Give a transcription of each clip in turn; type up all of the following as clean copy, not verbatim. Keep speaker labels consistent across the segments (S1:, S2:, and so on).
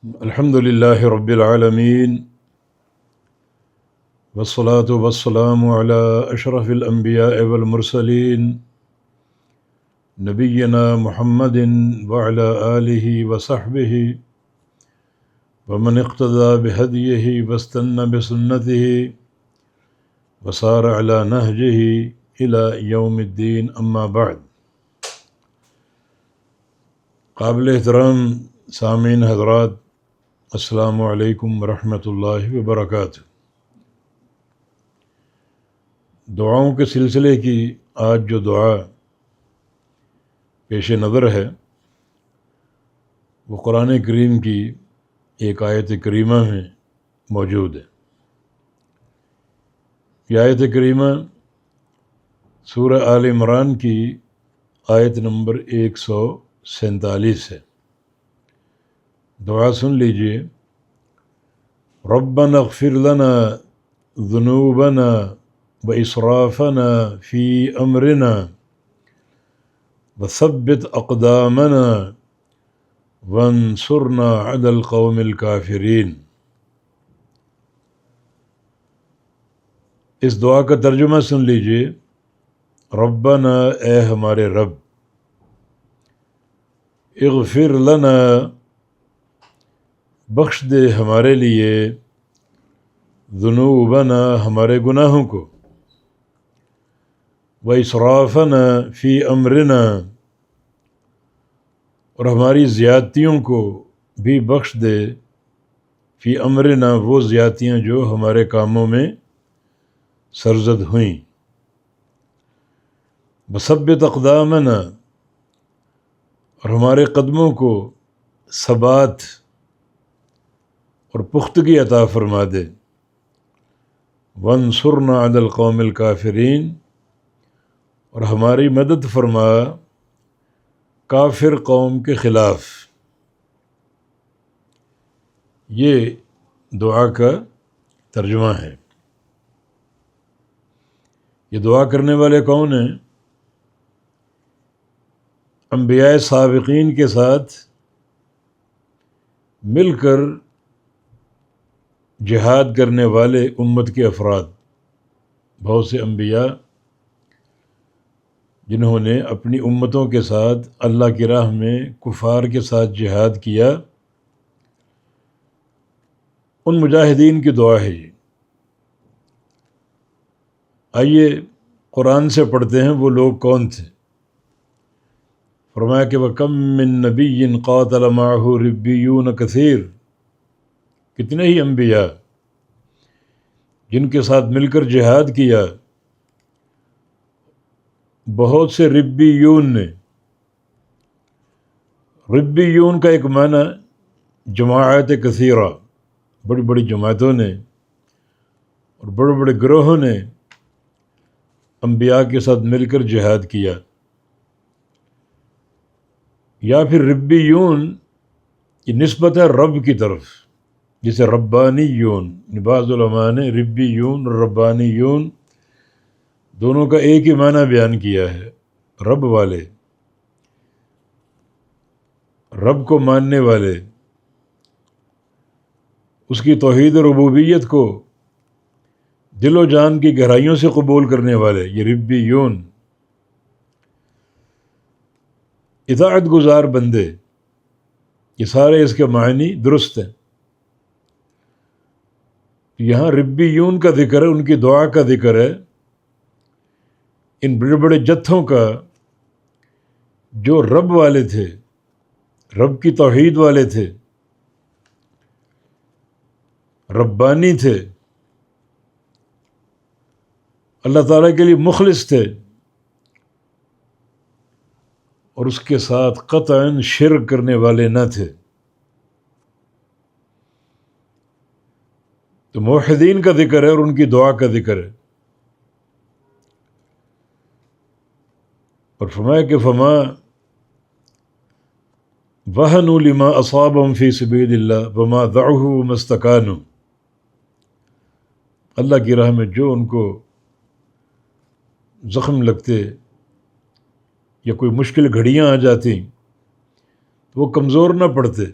S1: الحمد لله رب العالمين والصلاة والسلام على أشرف الأنبياء والمرسلين نبينا محمد وعلى آله وصحبه ومن اقتدى بهديه واستنى بسنته وسار على نهجه إلى يوم الدين أما بعد. قابل احترام سامعین حضرات، السلام علیکم ورحمۃ اللہ وبرکاتہ. دعاؤں کے سلسلے کی آج جو دعا پیش نظر ہے وہ قرآن کریم کی ایک آیت کریمہ میں موجود ہے. یہ آیت کریمہ سورہ آل عمران کی آیت نمبر 147 ہے. دعا سن لیجئے. ربنا اغفر لنا ذنوبنا واسرافنا فی امرنا وثبت اقدامنا وانصرنا علی القوم الکافرین. اس دعا کا ترجمہ سن لیجئے. ربنا، اے ہمارے رب، اغفر لنا، بخش دے ہمارے لیے، ذنوبنا، ہمارے گناہوں کو، واسرافنا فی امرنا، اور ہماری زیادتیوں کو بھی بخش دے، فی امرنا، وہ زیادتیاں جو ہمارے کاموں میں سرزد ہوئیں. وثبت اقدامنا، اور ہمارے قدموں کو ثبات اور پختگی عطا فرما دے. وانصرنا علی القوم الکافرین، اور ہماری مدد فرما کافر قوم کے خلاف. یہ دعا کا ترجمہ ہے. یہ دعا کرنے والے کون ہیں؟ انبیاء سابقین کے ساتھ مل کر جہاد کرنے والے امت کے افراد. بہت سے انبیاء جنہوں نے اپنی امتوں کے ساتھ اللہ کی راہ میں کفار کے ساتھ جہاد کیا، ان مجاہدین کی دعا ہے یہ. آئیے قرآن سے پڑھتے ہیں وہ لوگ کون تھے. فرمایا کہ وَكَم مِّن نَبِيٍّ قَاتَلَ مَعَهُ رِبِّيُّونَ كَثِيرٌ، کتنے ہی انبیاء جن کے ساتھ مل کر جہاد کیا. بہت سے ربیون نے. ربیون کا ایک معنی جماعت کثیرہ، بڑی بڑی جماعتوں نے اور بڑے بڑے گروہوں نے انبیاء کے ساتھ مل کر جہاد کیا. یا پھر ربیون کی نسبت ہے رب کی طرف، جسے ربانیون. بعض علماء نے ربیون اور ربانیون دونوں کا ایک ہی معنی بیان کیا ہے. رب والے، رب کو ماننے والے، اس کی توحید و ربوبیت کو دل و جان کی گہرائیوں سے قبول کرنے والے، یہ ربیون. اطاعت گزار بندے، یہ سارے اس کے معنی درست ہیں. یہاں ربیون کا ذکر ہے، ان کی دعا کا ذکر ہے. ان بڑے بڑے جتھوں کا جو رب والے تھے، رب کی توحید والے تھے، ربانی تھے، اللہ تعالیٰ کے لیے مخلص تھے، اور اس کے ساتھ قطعاً شرک کرنے والے نہ تھے. تو موحدین کا ذکر ہے اور ان کی دعا کا ذکر ہے. اور فرمایا کہ فما وہنوا لما اصابہم فی سبیل اللہ وما ضعفوا وما استکانوا. اللہ کی راہ میں جو ان کو زخم لگتے یا کوئی مشکل گھڑیاں آ جاتی تو وہ کمزور نہ پڑتے،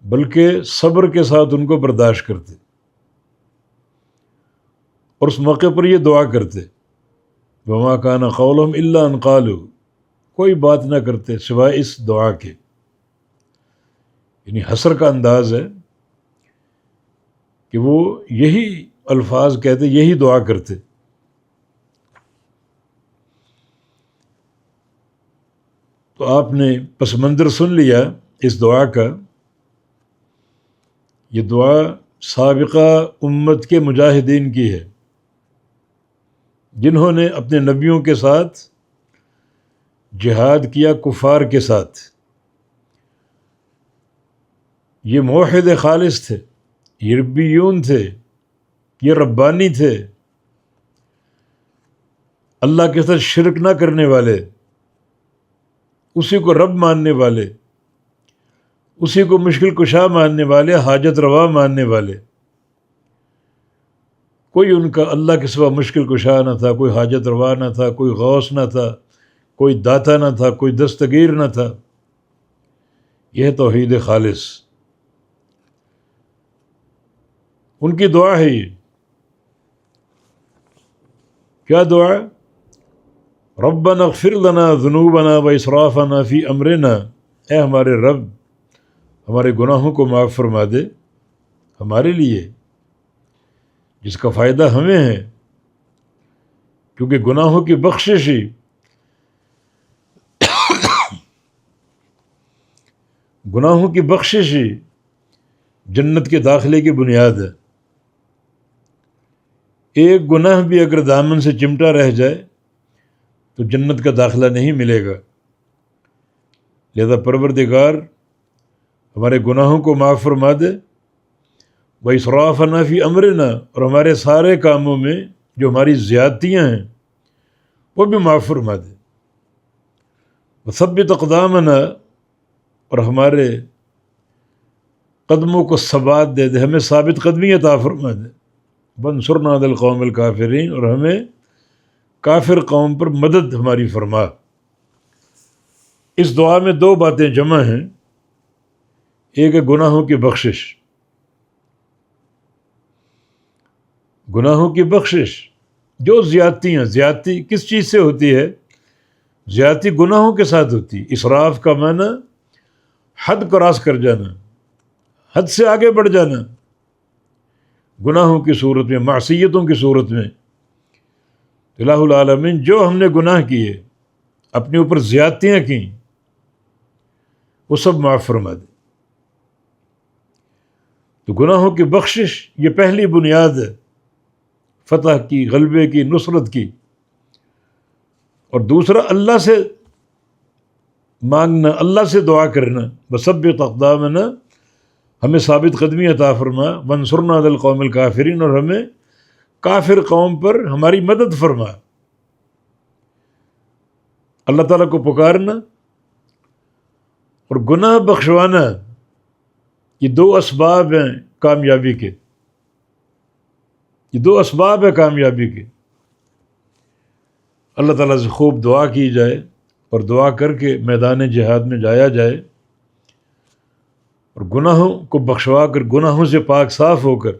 S1: بلکہ صبر کے ساتھ ان کو برداشت کرتے، اور اس موقع پر یہ دعا کرتے، وما کان قولہم الا ان قالوا، کوئی بات نہ کرتے سوائے اس دعا کے، یعنی حسر کا انداز ہے کہ وہ یہی الفاظ کہتے، یہی دعا کرتے۔ تو آپ نے پس منظر سن لیا اس دعا کا۔ یہ دعا سابقہ امت کے مجاہدین کی ہے، جنہوں نے اپنے نبیوں کے ساتھ جہاد کیا، کفار کے ساتھ۔ یہ موحد خالص تھے، یہ ربیون تھے، یہ ربانی تھے، اللہ کے ساتھ شرک نہ کرنے والے، اسی کو رب ماننے والے، اسی کو مشکل کشا ماننے والے، حاجت روا ماننے والے۔ کوئی ان کا اللہ کے سوا مشکل کشا نہ تھا، کوئی حاجت روا نہ تھا، کوئی غوث نہ تھا، کوئی داتا نہ تھا، کوئی دستگیر نہ تھا۔ یہ توحید خالص، ان کی دعا ہے یہ۔ کیا دعا؟ ربنا اغفر لنا ذنوبنا واسرافنا فی امرنا، اے ہمارے رب ہمارے گناہوں کو معاف فرما دے، ہمارے لیے جس کا فائدہ ہمیں ہے، کیونکہ گناہوں کی بخشش ہی گناہوں کی بخشش ہی جنت کے داخلے کی بنیاد ہے۔ ایک گناہ بھی اگر دامن سے چمٹا رہ جائے تو جنت کا داخلہ نہیں ملے گا۔ لہذا پروردگار ہمارے گناہوں کو معاف فرما دے، وَإِسْرَافَنَا فِي أَمْرِنَا، اور ہمارے سارے کاموں میں جو ہماری زیادتیاں ہیں وہ بھی معاف فرما دے، وَثَبِّتْ أَقْدَامَنَا، اور ہمارے قدموں کو ثبات دے دے، ہمیں ثابت قدمی عطا فرما دے، وَانصُرْنَا عَلَى الْقَوْمِ الْكَافِرِينَ، اور ہمیں کافر قوم پر مدد ہماری فرما۔ اس دعا میں دو باتیں جمع ہیں، ایک ہے گناہوں کی بخشش، گناہوں کی بخشش، جو زیادتیاں، زیادتی کس چیز سے ہوتی ہے؟ زیادتی گناہوں کے ساتھ ہوتی ہے۔ اسراف کا معنی حد کراس کر جانا، حد سے آگے بڑھ جانا، گناہوں کی صورت میں، معصیتوں کی صورت میں۔ الہ العالمین جو ہم نے گناہ کیے، اپنے اوپر زیادتیاں کیں، وہ سب معاف فرما دے۔ تو گناہوں کی بخشش یہ پہلی بنیاد ہے فتح کی، غلبے کی، نصرت کی۔ اور دوسرا اللہ سے مانگنا، اللہ سے دعا کرنا، وثبت اقدامنا، ہمیں ثابت قدمی عطا فرما، وانصرنا علی القوم الکافرین، اور ہمیں کافر قوم پر ہماری مدد فرما۔ اللہ تعالیٰ کو پکارنا اور گناہ بخشوانا، یہ دو اسباب ہیں کامیابی کے، یہ دو اسباب ہیں کامیابی کے۔ اللہ تعالیٰ سے خوب دعا کی جائے اور دعا کر کے میدان جہاد میں جایا جائے، اور گناہوں کو بخشوا کر، گناہوں سے پاک صاف ہو کر،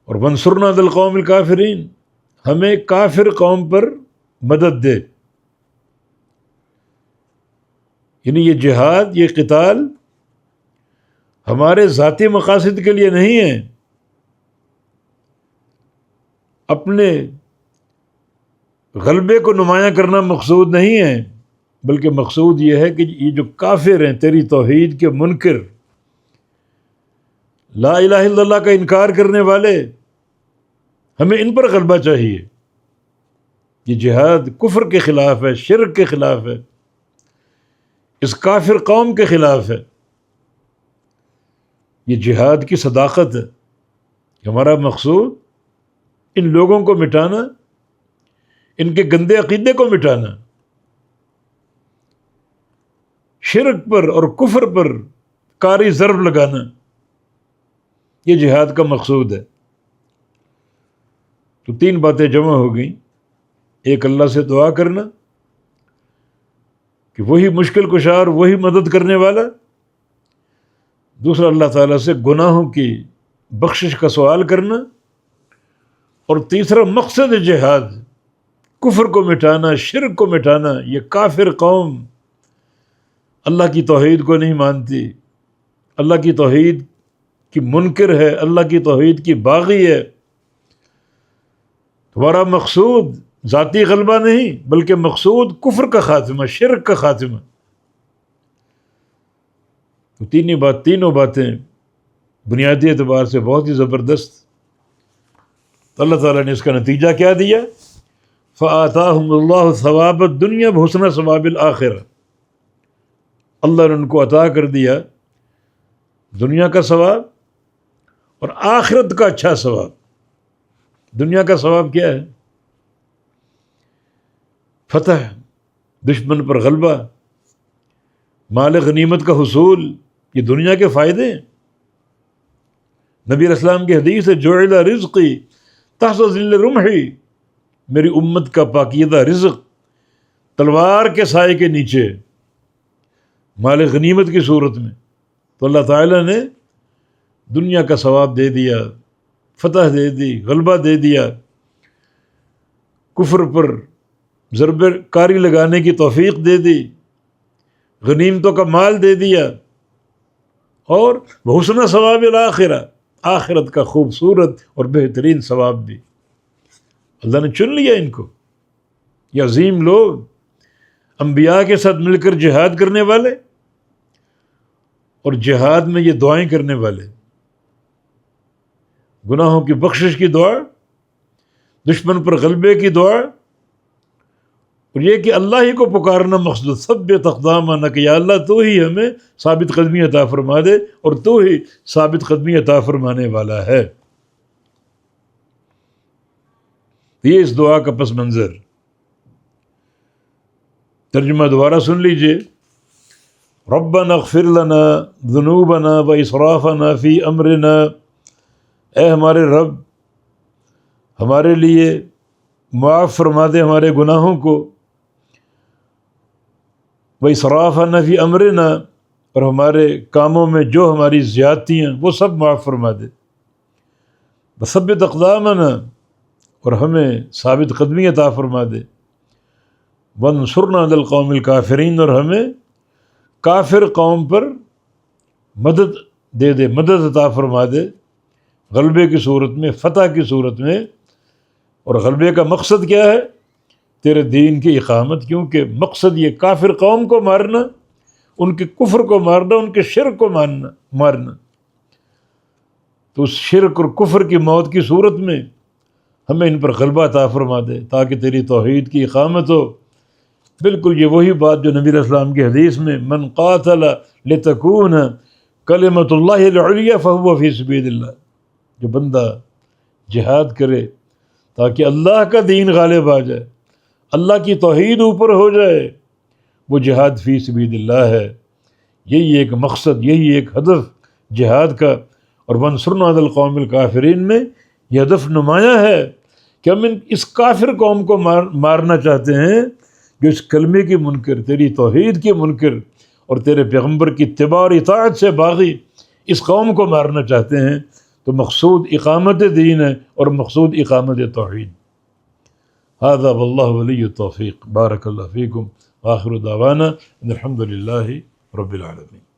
S1: اور وانصرنا علی القوم الکافرین، ہمیں کافر قوم پر مدد دے۔ یعنی یہ جہاد، یہ قتال ہمارے ذاتی مقاصد کے لیے نہیں ہے، اپنے غلبے کو نمایاں کرنا مقصود نہیں ہے، بلکہ مقصود یہ ہے کہ یہ جو کافر ہیں، تیری توحید کے منکر، لا الہ الا اللہ کا انکار کرنے والے، ہمیں ان پر غلبہ چاہیے۔ یہ جہاد کفر کے خلاف ہے، شرک کے خلاف ہے، اس کافر قوم کے خلاف ہے۔ یہ جہاد کی صداقت ہے کہ ہمارا مقصود ان لوگوں کو مٹانا، ان کے گندے عقیدے کو مٹانا، شرک پر اور کفر پر کاری ضرب لگانا، یہ جہاد کا مقصود ہے۔ تو تین باتیں جمع ہو گئیں، ایک اللہ سے دعا کرنا کہ وہی مشکل کشا اور وہی مدد کرنے والا. دوسرا اللہ تعالیٰ سے گناہوں کی بخشش کا سوال کرنا. اور تیسرا مقصد جہاد کفر کو مٹانا، شرک کو مٹانا. یہ کافر قوم اللہ کی توحید کو نہیں مانتی، اللہ کی توحید کی منکر ہے، اللہ کی توحید کی باغی ہے. تمہارا مقصود ذاتی غلبہ نہیں بلکہ مقصود کفر کا خاتمہ، شرک کا خاتمہ. تو تینوں باتیں بنیادی اعتبار سے بہت ہی زبردست. تو اللہ تعالیٰ نے اس کا نتیجہ کیا دیا؟ فآتاہم اللہ ثواب الدنیا بحسن ثواب الآخرہ. اللہ نے ان کو عطا کر دیا دنیا کا ثواب اور آخرت کا اچھا ثواب. دنیا کا ثواب کیا ہے؟ فتح، دشمن پر غلبہ، مال غنیمت کا حصول. یہ دنیا کے فائدے ہیں. نبی علیہ السلام کی حدیث ہے جعل رزقی تحت ظل رمحی، میری امت کا پاکیزہ رزق تلوار کے سائے کے نیچے، مال غنیمت کی صورت میں. تو اللہ تعالیٰ نے دنیا کا ثواب دے دیا، فتح دے دی، غلبہ دے دیا، کفر پر ضرب کاری لگانے کی توفیق دے دی، غنیمتوں کا مال دے دیا، اور بحسن ثواب الآخرہ، آخرت کا خوبصورت اور بہترین ثواب بھی. اللہ نے چن لیا ان کو. یہ عظیم لوگ، انبیاء کے ساتھ مل کر جہاد کرنے والے اور جہاد میں یہ دعائیں کرنے والے. گناہوں کی بخشش کی دعا، دشمن پر غلبے کی دعا، اور یہ کہ اللہ ہی کو پکارنا مقصود. ثبت اقدامنا، کہ یا اللہ تو ہی ہمیں ثابت قدمی عطا فرما دے اور تو ہی ثابت قدمی عطا فرمانے والا ہے. یہ اس دعا کا پس منظر. ترجمہ دوبارہ سن لیجئے. ربنا اغفر لنا ذنوبنا واسرافنا فی امرنا، اے ہمارے رب ہمارے لیے معاف فرما دے ہمارے گناہوں کو، واسرافنا فی امرنا، اور ہمارے کاموں میں جو ہماری زیادتیاں وہ سب معاف فرما دے. وثبت اقدامنا، اور ہمیں ثابت قدمی عطا فرما دے. وانصرنا علی القوم الکافرین، اور ہمیں کافر قوم پر مدد دے دے، مدد عطا فرما دے، غلبے کی صورت میں، فتح کی صورت میں. اور غلبے کا مقصد کیا ہے؟ تیرے دین کی اقامت. کیونکہ مقصد یہ کافر قوم کو مارنا، ان کے کفر کو مارنا، ان کے شرک کو مارنا. تو اس شرک اور کفر کی موت کی صورت میں ہمیں ان پر غلبہ عطا فرما دے تاکہ تیری توحید کی اقامت ہو. بالکل یہ وہی بات جو نبی علیہ السلام کی حدیث میں من قاتل لتکون کلمۃ اللہ العلیٰ فہو فی سبیل اللہ، جو بندہ جہاد کرے تاکہ اللہ کا دین غالب آ جائے، اللہ کی توحید اوپر ہو جائے، وہ جہاد فی سبیل اللہ ہے. یہی ایک مقصد، یہی ایک ہدف جہاد کا. اور وانصرنا علی القوم الکافرین میں یہ ہدف نمایاں ہے کہ ہم اس کافر قوم کو مارنا چاہتے ہیں جو اس کلمے کی منکر، تیری توحید کی منکر اور تیرے پیغمبر کی اتباع اور اطاعت سے باغی اس قوم کو مارنا چاہتے ہیں. تو مقصود اقامت دین ہے اور مقصود اقامت توحید. هذا واللہ ولی التوفیق. بارک اللہ فیکم. آخر دعوانا ان الحمد للہ رب العالمین.